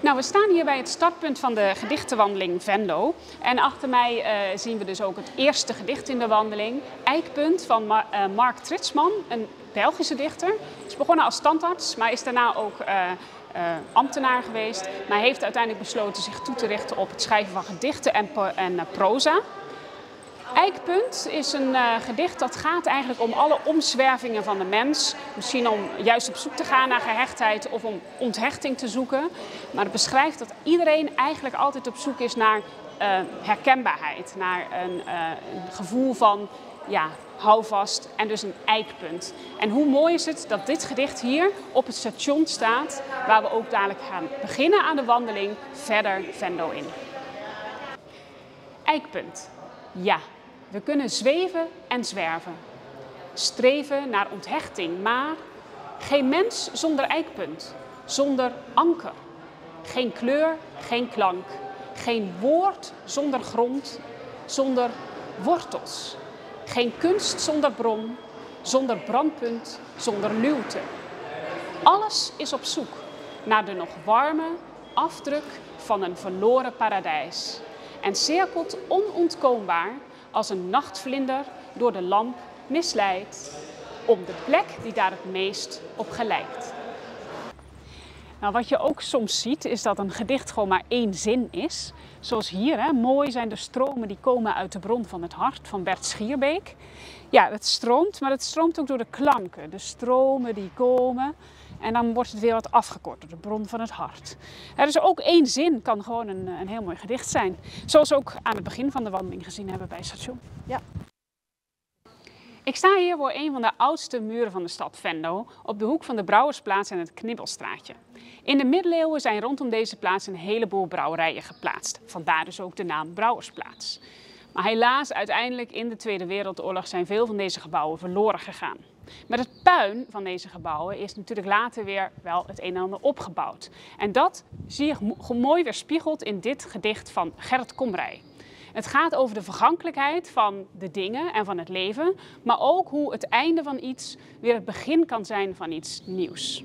Nou, we staan hier bij het startpunt van de gedichtenwandeling Venlo. En achter mij zien we dus ook het eerste gedicht in de wandeling. Eikpunt van Mark Tritsman, een Belgische dichter. Hij is begonnen als standaards, maar is daarna ook ambtenaar geweest. Maar hij heeft uiteindelijk besloten zich toe te richten op het schrijven van gedichten en proza. Eikpunt is een gedicht dat gaat eigenlijk om alle omzwervingen van de mens. Misschien om juist op zoek te gaan naar gehechtheid of om onthechting te zoeken. Maar het beschrijft dat iedereen eigenlijk altijd op zoek is naar herkenbaarheid. Naar een gevoel van houvast en dus een eikpunt. En hoe mooi is het dat dit gedicht hier op het station staat, waar we ook dadelijk gaan beginnen aan de wandeling verder Venlo in. Eikpunt. Ja. We kunnen zweven en zwerven, streven naar onthechting, maar geen mens zonder eikpunt, zonder anker. Geen kleur, geen klank, geen woord zonder grond, zonder wortels. Geen kunst zonder bron, zonder brandpunt, zonder luwte. Alles is op zoek naar de nog warme afdruk van een verloren paradijs en cirkelt onontkoombaar als een nachtvlinder door de lamp misleidt, om de plek die daar het meest op gelijkt. Nou, wat je ook soms ziet, is dat een gedicht gewoon maar één zin is. Zoals hier, hè, mooi zijn de stromen die komen uit de bron van het hart, van Bert Schierbeek. Ja, het stroomt, maar het stroomt ook door de klanken. De stromen die komen en dan wordt het weer wat afgekort door de bron van het hart. Dus ook één zin kan gewoon een heel mooi gedicht zijn. Zoals we ook aan het begin van de wandeling gezien hebben bij het station. Ja. Ik sta hier voor een van de oudste muren van de stad Venlo, op de hoek van de Brouwersplaats en het Knibbelstraatje. In de middeleeuwen zijn rondom deze plaats een heleboel brouwerijen geplaatst. Vandaar dus ook de naam Brouwersplaats. Maar helaas, uiteindelijk in de Tweede Wereldoorlog zijn veel van deze gebouwen verloren gegaan. Met het puin van deze gebouwen is natuurlijk later weer wel het een en ander opgebouwd. En dat zie je mooi weerspiegeld in dit gedicht van Gerrit Komrij. Het gaat over de vergankelijkheid van de dingen en van het leven, maar ook hoe het einde van iets weer het begin kan zijn van iets nieuws.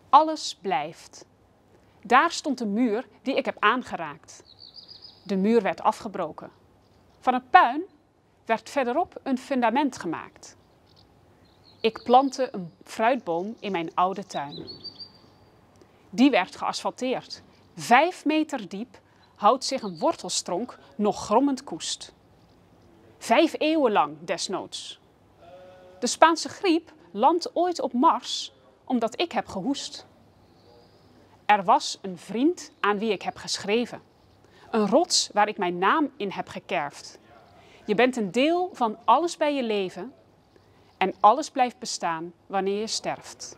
Alles blijft. Daar stond de muur die ik heb aangeraakt. De muur werd afgebroken. Van het puin werd verderop een fundament gemaakt. Ik plantte een fruitboom in mijn oude tuin. Die werd geasfalteerd. 5 meter diep houdt zich een wortelstronk nog grommend koest. 5 eeuwen lang desnoods. De Spaanse griep landt ooit op Mars omdat ik heb gehoest. Er was een vriend aan wie ik heb geschreven. Een rots waar ik mijn naam in heb gekerfd. Je bent een deel van alles bij je leven en alles blijft bestaan wanneer je sterft.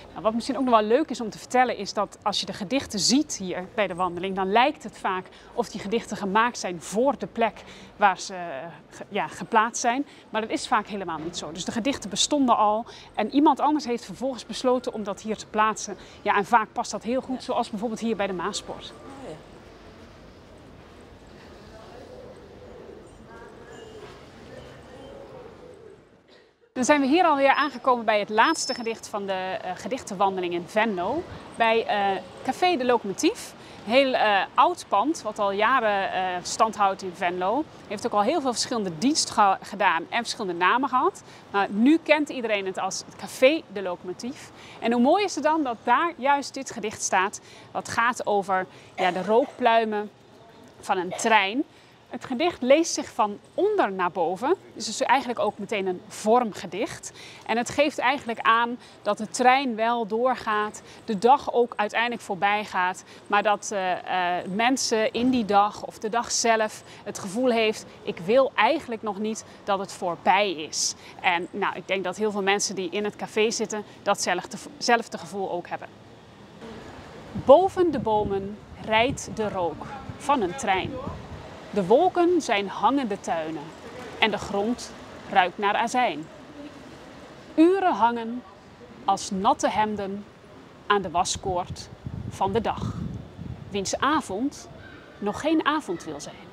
Nou, wat misschien ook nog wel leuk is om te vertellen is dat als je de gedichten ziet hier bij de wandeling, dan lijkt het vaak of die gedichten gemaakt zijn voor de plek waar ze geplaatst zijn. Maar dat is vaak helemaal niet zo. Dus de gedichten bestonden al en iemand anders heeft vervolgens besloten om dat hier te plaatsen. Ja, en vaak past dat heel goed, zoals bijvoorbeeld hier bij de Maaspoort. Dan zijn we hier alweer aangekomen bij het laatste gedicht van de gedichtenwandeling in Venlo. Bij Café de Locomotief. Een heel oud pand, wat al jaren stand houdt in Venlo. Heeft ook al heel veel verschillende diensten gedaan en verschillende namen gehad. Maar nu kent iedereen het als het Café de Locomotief. En hoe mooi is het dan dat daar juist dit gedicht staat. Wat gaat over de rookpluimen van een trein. Het gedicht leest zich van onder naar boven. Dus het is eigenlijk ook meteen een vormgedicht. En het geeft eigenlijk aan dat de trein wel doorgaat, de dag ook uiteindelijk voorbij gaat. Maar dat mensen in die dag of de dag zelf het gevoel heeft, ik wil eigenlijk nog niet dat het voorbij is. En nou, ik denk dat heel veel mensen die in het café zitten, datzelfde gevoel ook hebben. Boven de bomen rijdt de rook van een trein. De wolken zijn hangende tuinen en de grond ruikt naar azijn. Uren hangen als natte hemden aan de waskoord van de dag, wiens avond nog geen avond wil zijn.